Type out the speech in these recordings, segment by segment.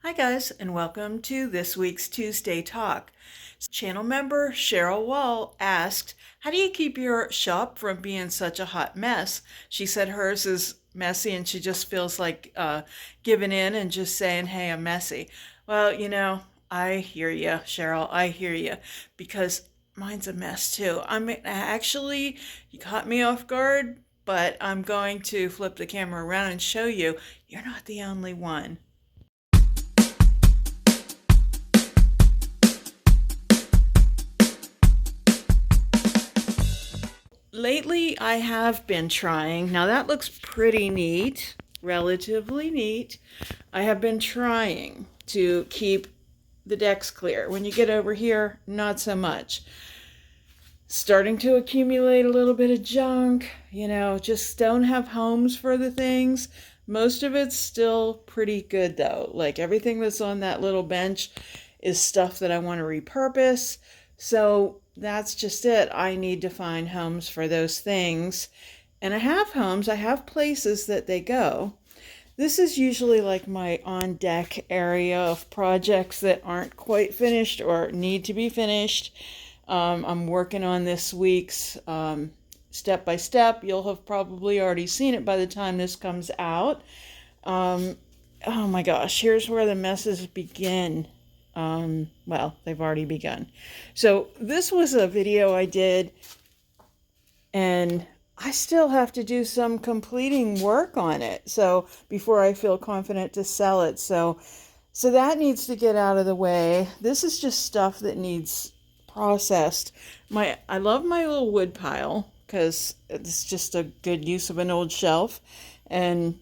Hi guys, and welcome to this week's Tuesday Talk. Channel member Cheryl On asked, how do you keep your shop from being such a hot mess? She said hers is messy and she just feels like giving in and just saying, hey, I'm messy. Well, I hear you, Cheryl, I hear you, because mine's a mess too. I mean, actually, you caught me off guard, but I'm going to flip the camera around and show you, you're not the only one. Lately, I have been trying. Now that looks pretty neat, relatively neat. I have been trying to keep the decks clear. When you get over here, not so much. Starting to accumulate a little bit of junk, just don't have homes for the things. Most of it's still pretty good though. Like everything that's on that little bench is stuff that I want to repurpose. So that's just it. I need to find homes for those things. And I have homes, I have places that they go. This is usually like my on-deck area of projects that aren't quite finished or need to be finished. I'm working on this week's step by step. You'll have probably already seen it by the time this comes out. Oh my gosh, here's where the messes begin. Well, they've already begun. So this was a video I did, and I still have to do some completing work on it. So before I feel confident to sell it. So that needs to get out of the way. This is just stuff that needs processed. I love my little wood pile because it's just a good use of an old shelf. And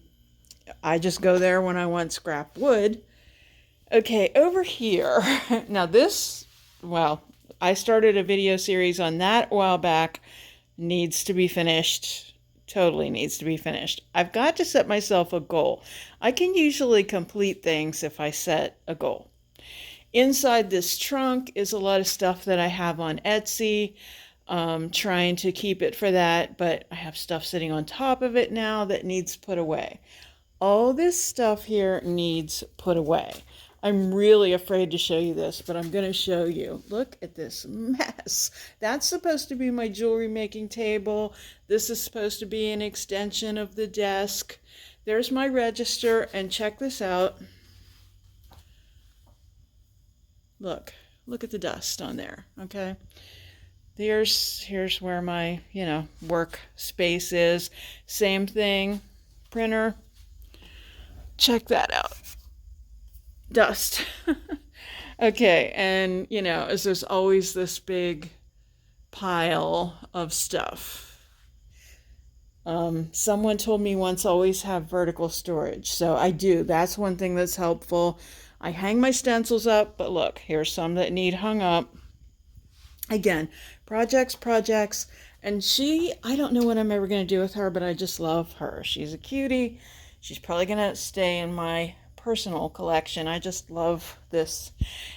I just go there when I want scrap wood. Okay, over here, now this, well, I started a video series on that a while back, needs to be finished, totally needs to be finished. I've got to set myself a goal. I can usually complete things if I set a goal. Inside this trunk is a lot of stuff that I have on Etsy, trying to keep it for that, but I have stuff sitting on top of it now that needs put away. All this stuff here needs put away. I'm really afraid to show you this, but I'm going to show you. Look at this mess. That's supposed to be my jewelry making table. This is supposed to be an extension of the desk. There's my register, and check this out. Look at the dust on there, okay? Here's where my, work space is. Same thing, printer. Check that out. Dust. Okay, and there's always this big pile of stuff. Someone told me once, always have vertical storage. So I do. That's one thing that's helpful. I hang my stencils up, but look, here's some that need hung up. Again, projects. And I don't know what I'm ever going to do with her, but I just love her. She's a cutie. She's probably going to stay in my personal collection. I just love this.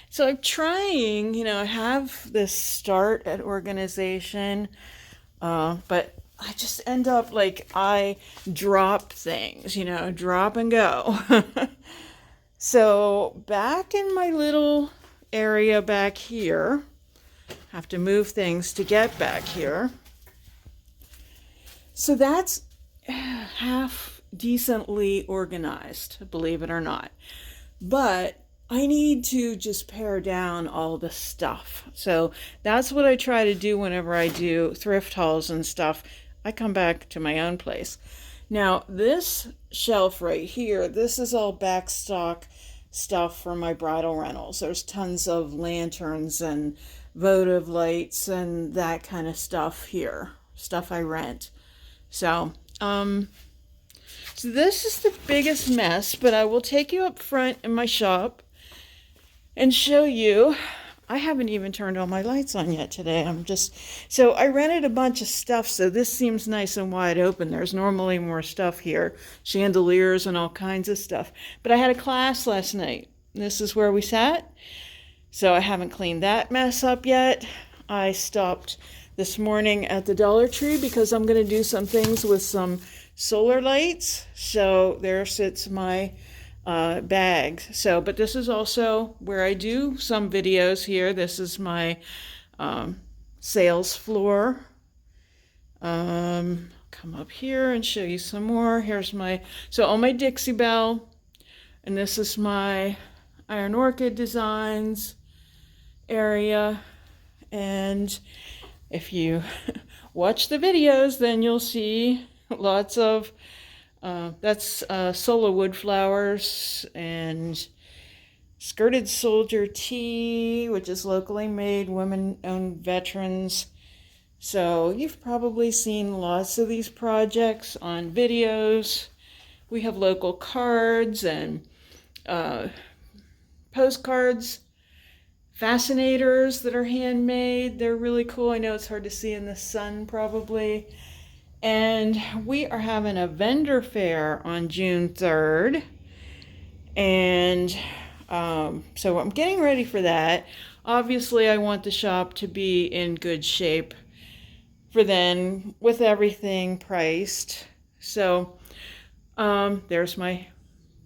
So I'm trying, I have this start at organization, but I just end up like I drop things, drop and go. So back in my little area back here, have to move things to get back here. So that's half decently organized, believe it or not. But I need to just pare down all the stuff. So that's what I try to do whenever I do thrift hauls and stuff. I come back to my own place. Now, this shelf right here, this is all back stock stuff for my bridal rentals. There's tons of lanterns and votive lights and that kind of stuff here. Stuff I rent. So this is the biggest mess, but I will take you up front in my shop and show you. I haven't even turned all my lights on yet today. So I rented a bunch of stuff, so this seems nice and wide open. There's normally more stuff here, chandeliers and all kinds of stuff. But I had a class last night. This is where we sat. So I haven't cleaned that mess up yet. I stopped this morning at the Dollar Tree because I'm going to do some things with some solar lights. So there sits my bags. So, but this is also where I do some videos here. This is my sales floor. Come up here and show you some more. Here's all my Dixie Belle, and this is my Iron Orchid Designs area. And if you watch the videos, then you'll see lots of that's solo wood flowers and skirted soldier tea, which is locally made, women-owned veterans. So you've probably seen lots of these projects on videos. We have local cards and postcards, fascinators that are handmade. They're really cool. I know it's hard to see in the sun probably. And we are having a vendor fair on June 3rd. And so I'm getting ready for that. Obviously, I want the shop to be in good shape for then, with everything priced. So there's my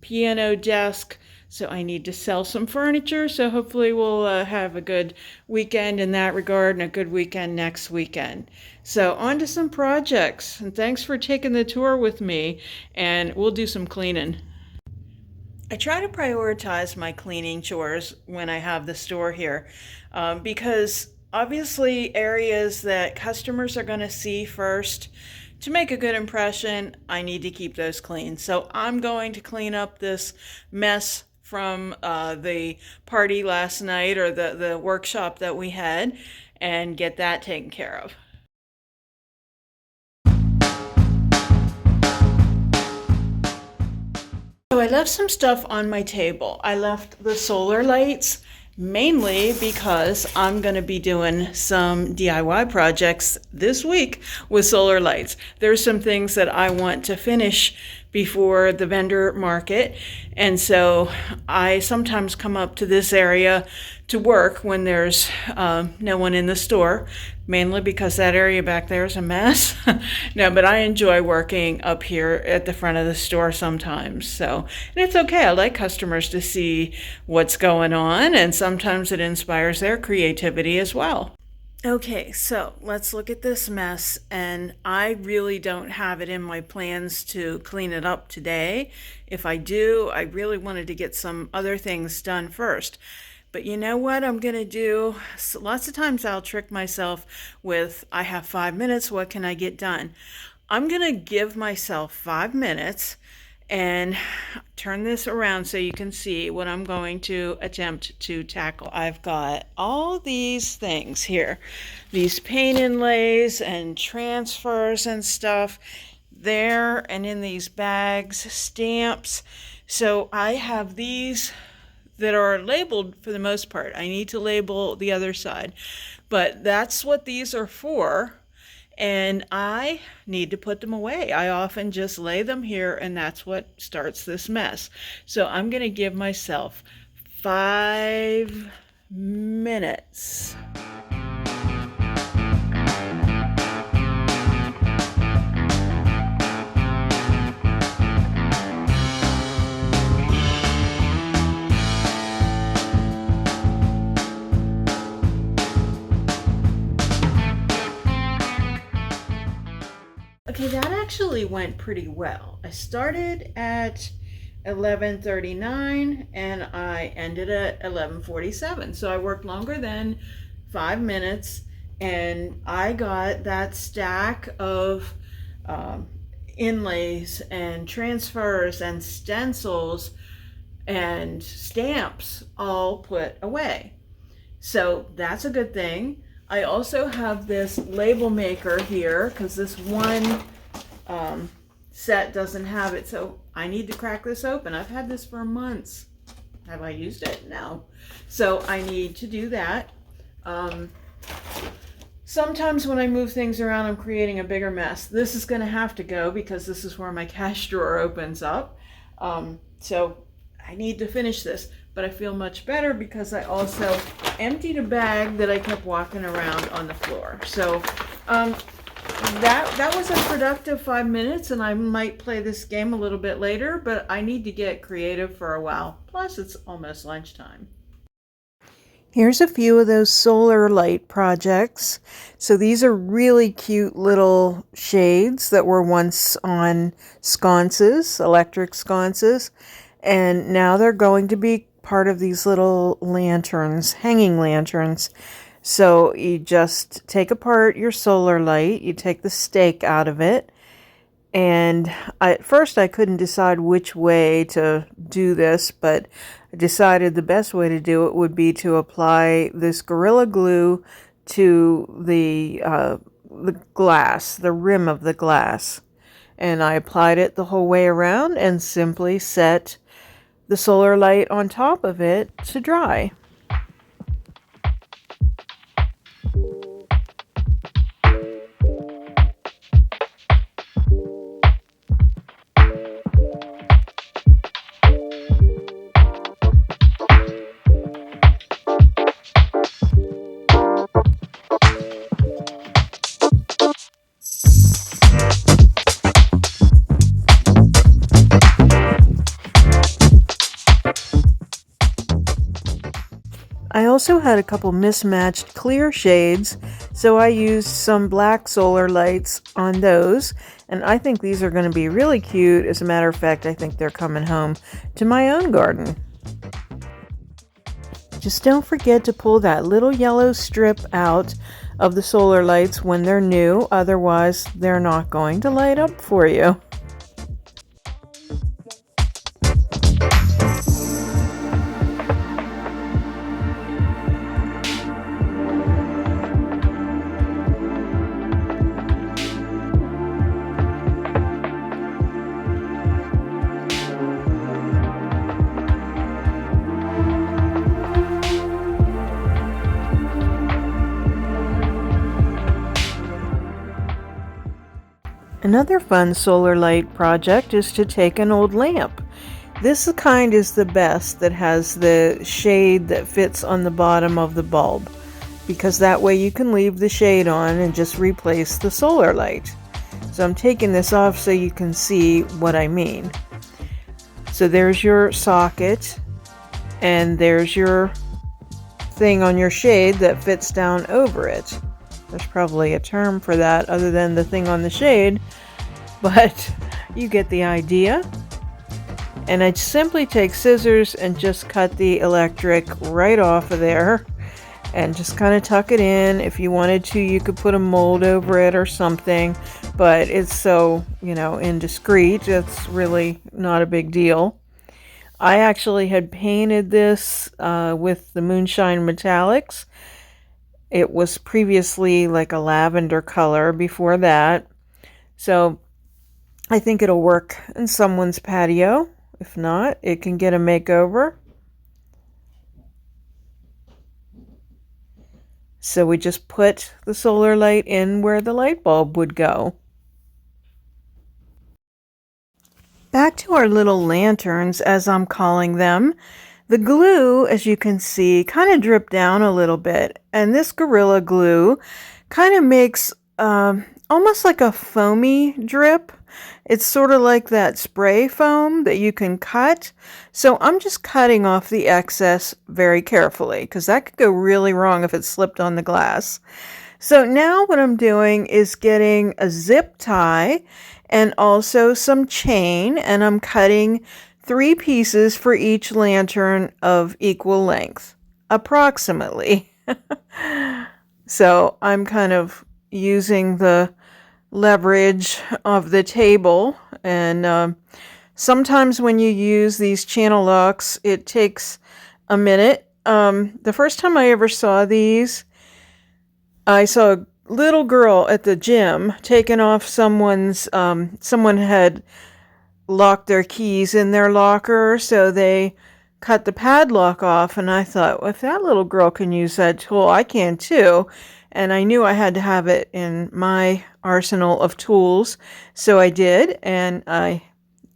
piano desk. So I need to sell some furniture. So hopefully we'll have a good weekend in that regard and a good weekend next weekend. So on to some projects. And thanks for taking the tour with me. And we'll do some cleaning. I try to prioritize my cleaning chores when I have the store here because obviously areas that customers are going to see first, to make a good impression, I need to keep those clean. So I'm going to clean up this mess from the party last night, or the workshop that we had, and get that taken care of. So I left some stuff on my table. I left the solar lights mainly because I'm going to be doing some DIY projects this week with solar lights. There's some things that I want to finish before the vendor market, and so I sometimes come up to this area to work when there's no one in the store, mainly because that area back there is a mess. No, but I enjoy working up here at the front of the store sometimes. So, and it's okay. I like customers to see what's going on, and sometimes it inspires their creativity as well. Okay, so let's look at this mess, and I really don't have it in my plans to clean it up today. If I do, I really wanted to get some other things done first. But you know what I'm going to do? So lots of times I'll trick myself with, I have 5 minutes, what can I get done? I'm going to give myself 5 minutes and turn this around so you can see what I'm going to attempt to tackle. I've got all these things here, these paint inlays and transfers and stuff there, and in these bags, stamps. So I have these that are labeled for the most part. I need to label the other side, but that's what these are for. And I need to put them away. I often just lay them here, and that's what starts this mess. So I'm going to give myself 5 minutes. Okay, that actually went pretty well. I started at 11:39 and I ended at 11:47. So I worked longer than 5 minutes, and I got that stack of inlays and transfers and stencils and stamps all put away. So that's a good thing. I also have this label maker here because this one set doesn't have it, so I need to crack this open. I've had this for months. Have I used it? No. So I need to do that. Sometimes when I move things around, I'm creating a bigger mess. This is going to have to go because this is where my cash drawer opens up. So I need to finish this, but I feel much better because I also emptied a bag that I kept walking around on the floor. So that was a productive 5 minutes, and I might play this game a little bit later, but I need to get creative for a while. Plus, it's almost lunchtime. Here's a few of those solar light projects. So these are really cute little shades that were once on sconces, electric sconces, and now they're going to be part of these little lanterns, hanging lanterns. So you just take apart your solar light, you take the stake out of it, and at first I couldn't decide which way to do this, but I decided the best way to do it would be to apply this Gorilla Glue to the glass, the rim of the glass. And I applied it the whole way around and simply set the solar light on top of it to dry. I also had a couple mismatched clear shades, so I used some black solar lights on those, and I think these are going to be really cute. As a matter of fact, I think they're coming home to my own garden. Just don't forget to pull that little yellow strip out of the solar lights when they're new, otherwise they're not going to light up for you. Another fun solar light project is to take an old lamp. This kind is the best that has the shade that fits on the bottom of the bulb, because that way you can leave the shade on and just replace the solar light. So I'm taking this off so you can see what I mean. So there's your socket, and there's your thing on your shade that fits down over it. There's probably a term for that other than the thing on the shade, but you get the idea. And I'd simply take scissors and just cut the electric right off of there and just kind of tuck it in. If you wanted to, you could put a mold over it or something, but it's so, indiscreet, it's really not a big deal. I actually had painted this with the Moonshine Metallics. It was previously like a lavender color before that. So I think it'll work in someone's patio. If not, it can get a makeover. So we just put the solar light in where the light bulb would go. Back to our little lanterns, as I'm calling them. The glue, as you can see, kind of dripped down a little bit, and this Gorilla Glue kind of makes almost like a foamy drip. It's sort of like that spray foam that you can cut. So I'm just cutting off the excess very carefully, because that could go really wrong if it slipped on the glass. So now what I'm doing is getting a zip tie and also some chain, and I'm cutting 3 pieces for each lantern of equal length, approximately. So I'm kind of using the leverage of the table, and sometimes when you use these channel locks, it takes a minute. The first time I ever saw these, I saw a little girl at the gym taking off someone had locked their keys in their locker, so they cut the padlock off, and I thought, well, if that little girl can use that tool, I can too. And I knew I had to have it in my arsenal of tools, so I did, and I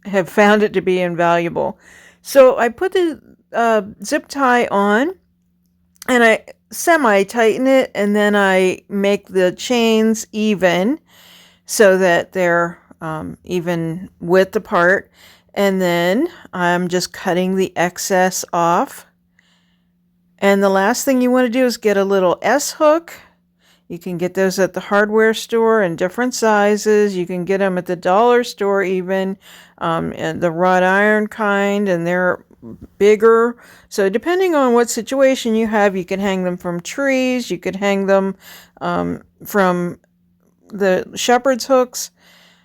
have found it to be invaluable. So I put the zip tie on, and I semi-tighten it, and then I make the chains even so that they're even width apart. And then I'm just cutting the excess off. And the last thing you want to do is get a little S hook. You can get those at the hardware store in different sizes. You can get them at the dollar store even, and the wrought iron kind, and they're bigger. So depending on what situation you have, you can hang them from trees. You could hang them from the shepherd's hooks.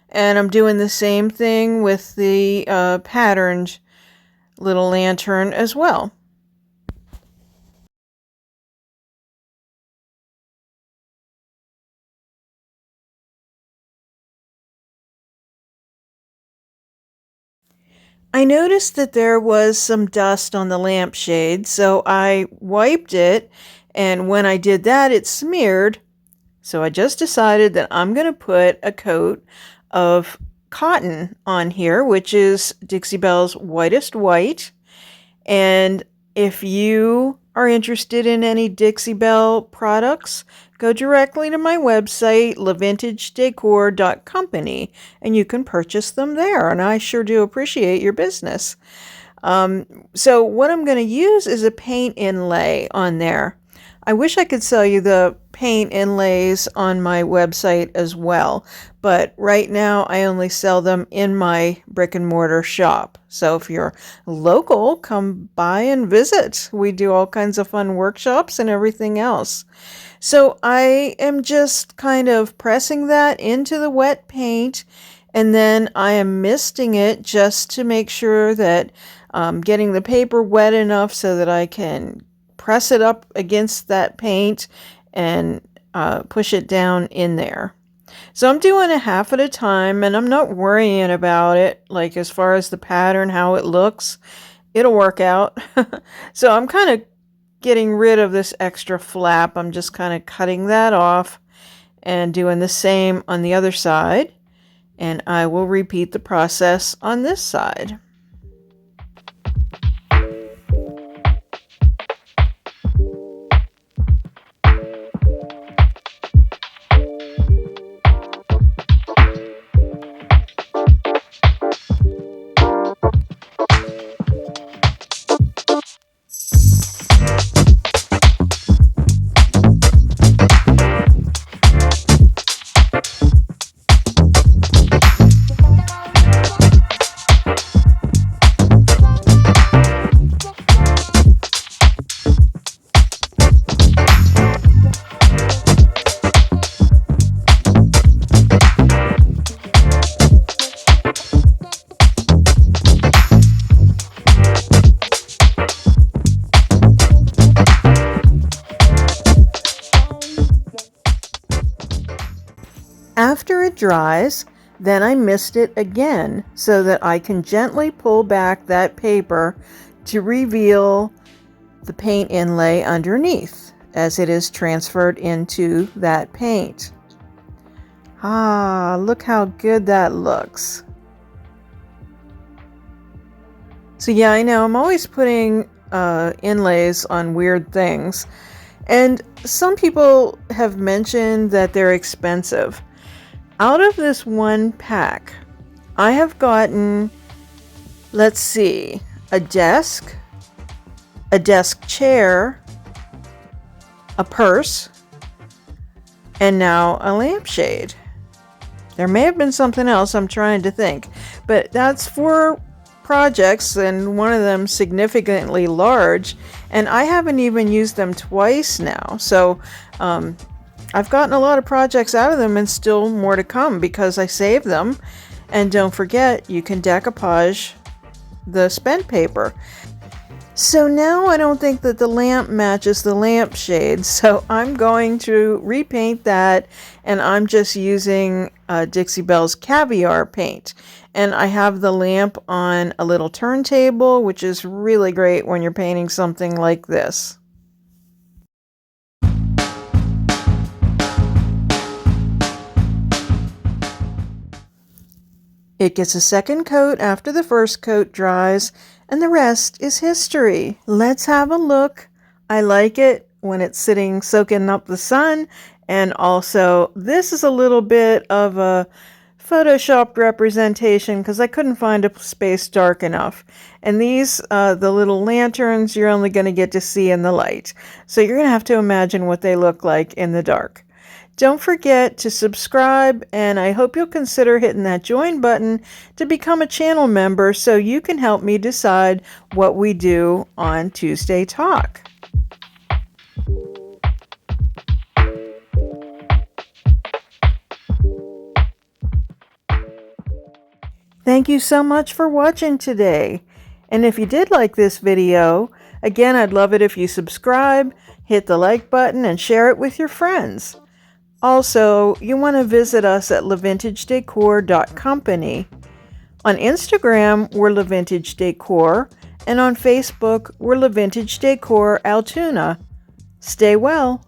And I'm doing the same thing with the patterned little lantern as well. I noticed that there was some dust on the lampshade, so I wiped it, and when I did that, it smeared. So I just decided that I'm going to put a coat of cotton on here, which is Dixie Belle's Whitest White. And if you are interested in any Dixie Belle products, go directly to my website, lavintagedecor.company, and you can purchase them there. And I sure do appreciate your business. So what I'm going to use is a paint inlay on there. I wish I could sell you the paint inlays on my website as well, but right now I only sell them in my brick and mortar shop. So if you're local, come by and visit. We do all kinds of fun workshops and everything else. So I am just kind of pressing that into the wet paint, and then I am misting it just to make sure that I'm getting the paper wet enough so that I can press it up against that paint and push it down in there. So I'm doing it half at a time, and I'm not worrying about it, like as far as the pattern, how it looks. It'll work out. So I'm kind of getting rid of this extra flap. I'm just kind of cutting that off and doing the same on the other side. And I will repeat the process on this side. After it dries, then I mist it again so that I can gently pull back that paper to reveal the paint inlay underneath as it is transferred into that paint. Ah, look how good that looks. So yeah, I know I'm always putting inlays on weird things, and some people have mentioned that they're expensive. Out of this one pack, I have gotten, let's see, a desk chair, a purse, and now a lampshade. There may have been something else, I'm trying to think, but that's 4 projects, and one of them significantly large, and I haven't even used them twice now. So I've gotten a lot of projects out of them, and still more to come because I saved them. And don't forget, you can decoupage the spent paper. So now I don't think that the lamp matches the lampshade, so I'm going to repaint that, and I'm just using Dixie Belle's Caviar paint. And I have the lamp on a little turntable, which is really great when you're painting something like this. It gets a second coat after the first coat dries, and the rest is history. Let's have a look. I like it when it's sitting soaking up the sun, And also, this is a little bit of a photoshopped representation because I couldn't find a space dark enough. And these, the little lanterns, you're only going to get to see in the light. So you're going to have to imagine what they look like in the dark. Don't forget to subscribe, and I hope you'll consider hitting that join button to become a channel member so you can help me decide what we do on Tuesday Talk. Thank you so much for watching today. And if you did like this video, again, I'd love it if you subscribe, hit the like button, and share it with your friends. Also, you want to visit us at lavintagedecor.company. On Instagram, we're LaVintage Decor, and on Facebook, we're LaVintage Decor Altoona. Stay well.